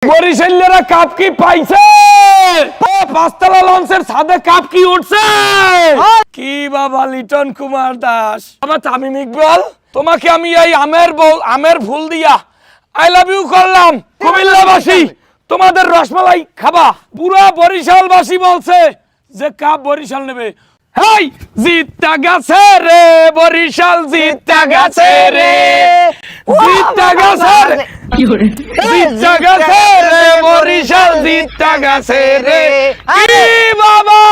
বরিশালেরা cup কি পাইছে? পাঁচতলা লঞ্চের ছাদে কাপ কি উঠছে? কি বাবা লিটন কুমার দাস, বাবা তামিম ইকবাল, তোমাকে আমি এই আমের ফুল দিয়া আই লাভ ইউ করলাম। কুমিল্লাবাসী তোমাদের রসমালাই খাবা। পুরা বরিশালবাসী বলছে যে কাপ বরিশাল নেবে। হেই জিতটা গেছে রে বরিশাল, জিতটা গেছে রে, জিতটা গেছে রে, জিতটা গেছে রে বরিশাল, জিতটা গেছে রে। কি বাবা,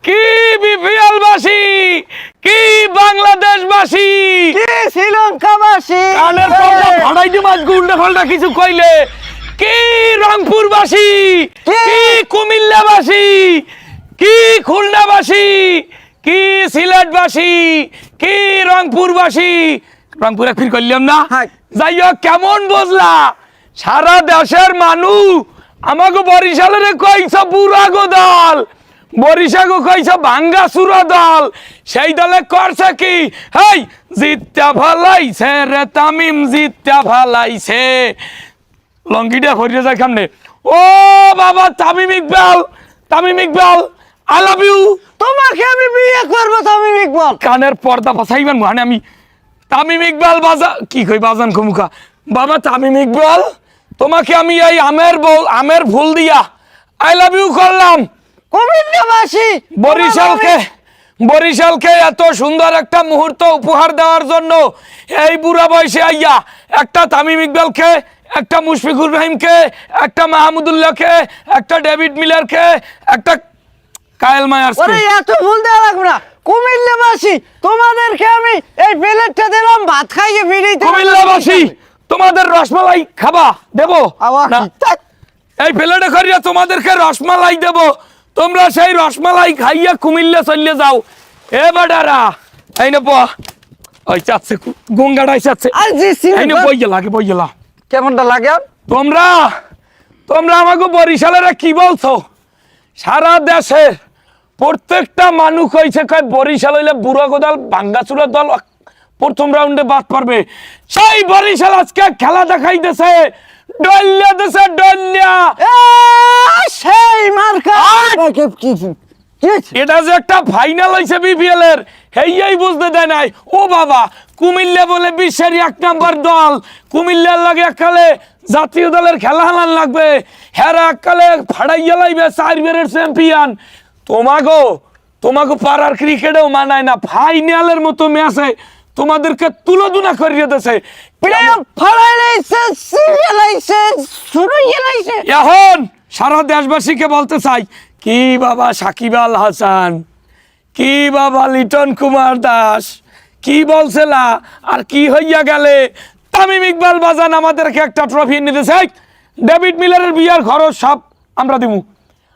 কি বিপিএলবাসী, কি বাংলাদেশবাসী, কি শ্রীলঙ্কাবাসী, কানের পর্দা ফাড়াই দি মাছ গুন্ডা ফলটা কিছু কইলে। কি রংপুরবাসী, কি কুমিল্লাবাসী, কি খুলনাবাসী, কি সিলেটবাসী, কি রংপুরবাসী। রংপুরে ফির করলাম না, যাই হোক কেমন বুঝলা? সারা দেশের মানুষ আমাকে বরিশালের কইছ বুড়া গোদল, বরিশাগো কইছ ভাঙ্গা সুরা দল। সেই দলে করছে কি? হেই জিতটা ভালাইছে রে তামিম, জিতটা ভালাইছে। লঙ্গিটা হরিয়ে যায় কেমনে? ও বাবা Tamim Iqbal, Tamim Iqbal I love you. তোমাকে আমি বিয়ে করব তামিম ইকবাল। কানের পর্দা বাছাইবেন মানে আমি তামিম ইকবাল বাজা কি কই বাজান খমুখা। বাবা তামিম ইকবাল, তোমাকে আমি এই আমের ফুল দিয়া আই লাভ ইউ করলাম। কুমিল্লাবাসী বরিশালকে এত সুন্দর একটা মুহূর্ত উপহার দেওয়ার জন্য এই বুড়া বয়সে আইয়া একটা তামিম ইকবালকে, একটা মুশফিকুর রহিমকে, একটা মাহমুদুল্লাহকে, একটা ডেভিড মিলারকে, একটা কায়েল মায়ার্সকে। ওরে এত ভুল দেওয়া লাগবে না। কুমিল্লাবাসী তোমাদেরকে আমি এই প্লেটটা দিলাম, ভাত খাইয়ে ফিরিয়ে দিলাম। কুমিল্লাবাসী তোমাদের রসমালাই খাবা দেবো না, এই প্লেটে করিয়া তোমাদেরকে রসমালাই দেবো। তোমরা সেই রসমালাই খাইয়া কুমিল্লা চলে যাও। এ বাডারা এই নে পা, ওই চাচ্ছে গঙ্গাটাই চাচ্ছে, আর জি এই নে বই গেলা। কেমনটা লাগে? তোমরা আমাকে বরিশালেরা কি বলছো? সারা দেশে প্রত্যেকটা মানুষ কইছে কয় বরিশাল হইলে বুড়া গোদাল ভাঙ্গাচুরা দল প্রথম রাউন্ডে বাদ পারবে। সেই বরিশাল আজকে খেলা দেখাইতেছে, ডল্লা দেশে ডল্লা। সেই মার্কা এটা যে একটা ফাইনাল হইছে বিপিএল এর, হেই বুঝতে দেয় নাই। ও বাবা, কুমিল্লা বলে বিশ্বের 1 নম্বর দল, কুমিল্লার লাগে এককালে জাতীয় দলের খেলা হালান লাগবে, হেরা এককালে ফাড়াইয়া লাইবে 4 বারের চ্যাম্পিয়ন। তোমাগো পাড়ার ক্রিকেটেও মানায় না, ফাইনালের মতো ম্যাচে তোমাদেরকে তুলোধুনা করিয়ে দিয়েছে। এখন সারা দেশবাসীকে বলতে চাই, কি বাবা সাকিব আল হাসান, কি বাবা লিটন কুমার দাস, কি বলছিলা আর কি হইয়া গেলে? তামিম ইকবাল বাজান আমাদেরকে একটা ট্রফি এনে দিয়েছে। ডেভিড মিলারের বিয়ার খরচ সব আমরা দিব,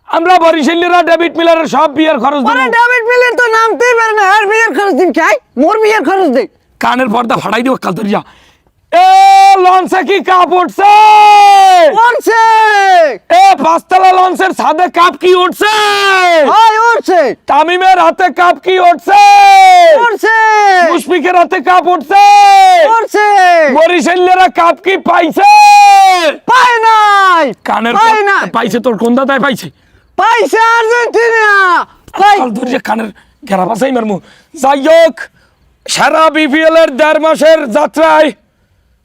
আমরা বরিশালীরা ডেভিড মিলারের সব বিয়ার খরচ দিব। ডেভিড মিলার তো নামতেই পারে না, আর বিয়ার খরচ দিন চাই, মোর বিয়ার খরচ দে। কানের পর্দা ফাড়াই দিব কাল ধরিয়া। এ লঞ্চে কি কাপ উঠছে? উঠছে। এ পাঁচতলা লঞ্চের ছাদে কাপ কি উঠছে? হয় উঠছে। তামিমের হাতে কাপ কি উঠছে? উঠছে। মুশফিকের হাতে কাপ উঠছে? উঠছে। বরিশালীরা কাপ কি পাইছে? পায় নাই। কানের পায় নাই। পাইছে তোর কোন দাদায় পাইছে? পাইছে আর্জেন্টিনা। কাল ধরিয়া কানের ঘেরা বাসাই মারমু। যাই হোক, সারা বিপিএল এর 1.5 মাসের যাত্রায়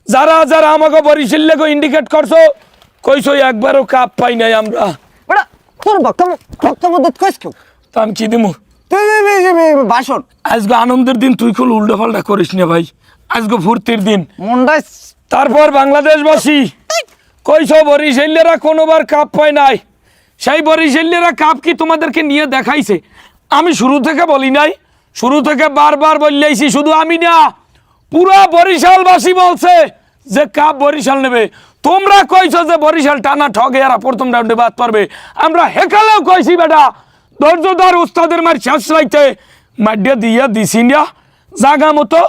যারা যারা আমাকে বরিশালকে ইন্ডিকেট করছো, কইছো একবারও কাপ পাই নাই আমরা। বড় তোর বক্তব্য দিত কইছ কেউ? তো আমি কি দিমু? তুই ভাষণ। আজকে আনন্দের দিন, তুই খুব উল্টো পাল্টা করিস না ভাই। আজকে ফুর্তির দিন। মন্ডাই তারপর বাংলাদেশবাসী কইছো বরিশালীরা কোনোবার কাপ পায় নাই। সেই বরিশালীরা কাপ কি তোমাদেরকে নিয়ে দেখাইছে? আমি শুরু থেকে বলি নাই, শুরু থেকে বারবার বললেইছি। শুধু আমি না, পুরা বরিশালবাসী বলছে যে কাপ বরিশাল নেবে। তোমরা কইছো যে বরিশাল টানা ঠগে এরা প্রথম রাউন্ডে বাদ পারবে। আমরা হেকালেও কইছি বেটা ধৈর্যদার উস্তাদের মার শেষ রাইতে মাডিয়া দিয়া দিছি না জাগা মতো।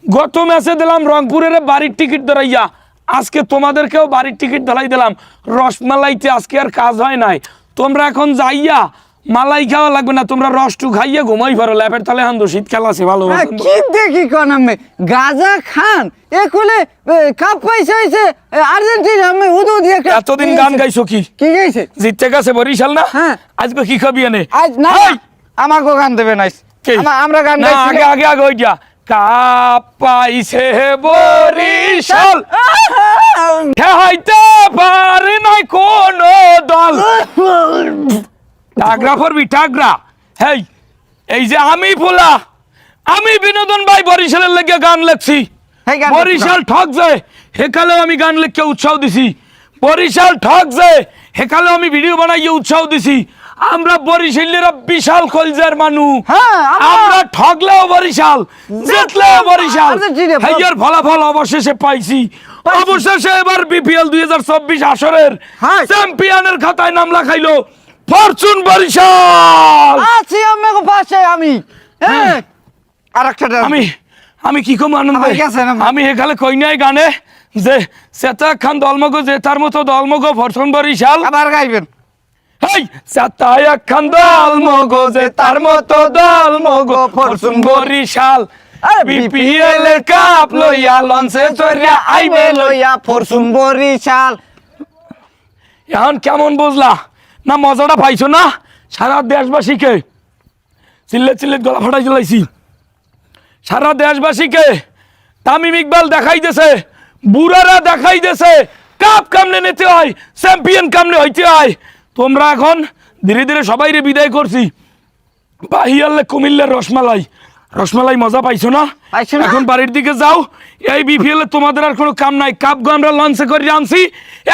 গত ম্যাচে দিলাম রংপুরের বাড়ির টিকিট ধরাইয়া, আজকে তোমাদেরকেও বাড়ির টিকিট ধরাই দিলাম। রসমালাইতে আজকে আর কাজ হয় নাই। তোমরা এখন যাইয়া মালাই খাওয়া লাগবে না, তোমরা রসটু খাইয়ে ঘুমাই পারো, ল্যাপের তলে হান্দো, শীতকাল আছে ভালো। কি দেখি কোন আমি গাজা খান একুলে কাপ পাইছে হইছে আর্জেন্টিনা আমি উদু দিয়ে এতদিন গান গাইছো কি? কি গাইছে? জিততে গেছে বরিশাল না? হ্যাঁ। আজকে কি খাবি এনে? আজ না হেই! আমাকে গান দেবে না কে? আমরা গান না, গাইছি আগে আগে আগে ওইটা কাপ পাইছে বরিশাল, ঠেহাইতে পারে নাই কোন দল। টাগরা পড়বি টাগরা। হেই, এই যে আমি পোলা, আমি বিনোদন ভাই বরিশালের লেগে গান লেখছি। হেই, গান বরিশাল ঠক যায় হেকালেও আমি গান লিখে উৎসাহ দিছি। বরিশাল ঠক যায় হেকালেও আমি ভিডিও বানাইয়ে উৎসাহ দিছি। আমরা বরিশালেরা বিশাল কলজার মানুষ। হ্যাঁ, আমরা ঠকলেও বরিশাল, জিতলেও বরিশাল। আর্জেন্টিনা, হেয়ার ফলাফল অবশেষে পাইছি। অবশেষে এবার বিপিএল 2024 আসরের হ্যাঁ। চ্যাম্পিয়নের খাতায় নাম লেখাইলো ফরচুন বরিশাল। আছি আমাকে পাশে আমি। হ্যাঁ আরেকটা আমি আমি কি কম আনন্দ, আমার কাছে না। আমি এখানে কই নাই গানে যে সেতা খান দলমগো যে তার মতো দলমগো ফরচুন বরিশাল। আবার গাইবেন। হেই, সেতা খান দলমগো যে তার মতো দলমগো ফরচুন বরিশাল। বিপিএল এর কাপ লইয়া লঞ্চে চড়িয়া আইবে লইয়া ফরচুন বরিশাল। এখন কেমন বুঝলা না? মজাটা পাইছো না? সারা দেশবাসীকে চিল্লে চিল্লে গলা ফাটাই চলাইছি। সারা দেশবাসীকে তামিম ইকবাল দেখাই দিয়েছে, বুড়ারা দেখাই দিয়েছে কাপ কামনে নিতে হয়, চ্যাম্পিয়ন কামনে হইতে হয়। তোমরা এখন ধীরে ধীরে সবাইরে বিদায় করছি। বাহিয়ালে কুমিল্লার রসমালাই, রসমালাই মজা পাইছো না? পাইছো না? এখন বাড়ির দিকে যাও। এই বিপিএল এ তোমাদের আর কোনো কাম নাই। কাপ গো আমরা লঞ্চে করে আনছি।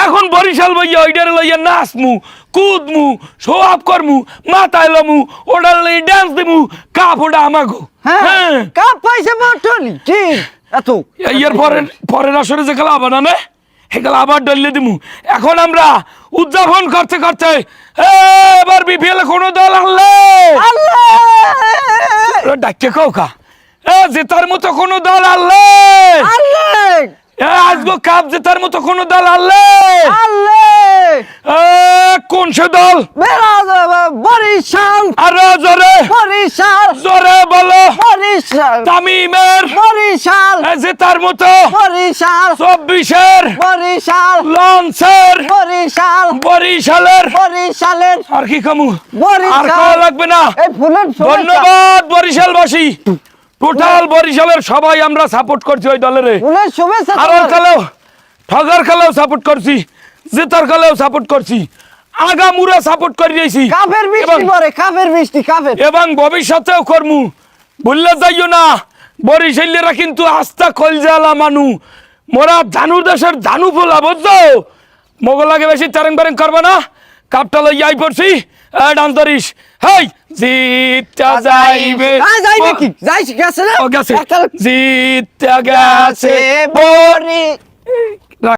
এখন বরিশাল বইয়া ওইটারে লইয়া নাচমু, কুদমু, শো আপ করমু, মাথায় লমু, ওটার লইয়া ডান্স দিমু। কাপ ওটা আমাগো। হ্যাঁ কাপ পাইছে বটনি ঠিক এত এর পরের আসরে যে খেলা আবার না সেগুলো আবার ডলিয়ে দিমু। এখন আমরা উদযাপন করতে করতে এবার বিপিএল এ কোনো দল আনলে আল্লাহ ডাকে কৌকা জেতার মতো কোনো দল আনলে, আল্লাহ আজগো কাপ জেতার মতো কোনো দল আনলে, আল্লাহ কোন সে দল? বেড়া বরিশাল আরো জোরে বরিশাল জোরে বলো। বরিশাল তামিমের বরিশাল জেতার মতো বরিশাল 24-এর বরিশাল লঞ্চের বরিশাল বরিশালের। বরিশালের আর কি কামু? বরিশাল। আর খাওয়া লাগবে না। এই ফুলের শুভেচ্ছা। ধন্যবাদ বরিশালবাসী। টোটাল বরিশালের সবাই আমরা সাপোর্ট করছি ওই দলের। ফুলের শুভেচ্ছা হারার তোমার। খেলেও ঠগার খেলেও সাপোর্ট করছি, জেতার খেলেও সাপোর্ট করছি, আগামুরা সাপোর্ট করে দিয়েছি কাফের বৃষ্টি পরে কাফের বৃষ্টি কাফের এবং ভবিষ্যতেও করমু। ভুললে যাইও না বরিশালেরা কিন্তু আস্থা কলজালা মানু। মোরা জানু দেশের জানু ফোলা বুঝছো? মোগলাকে বেশি চারেং বারেং করবে না। কাপটা লই আই পড়ছি ডান্স ধরিস। হেই জিতটা যাইবে। যাইবে কি যাইছি গেছে না ও গেছে একটা জিতটা গেছে বরি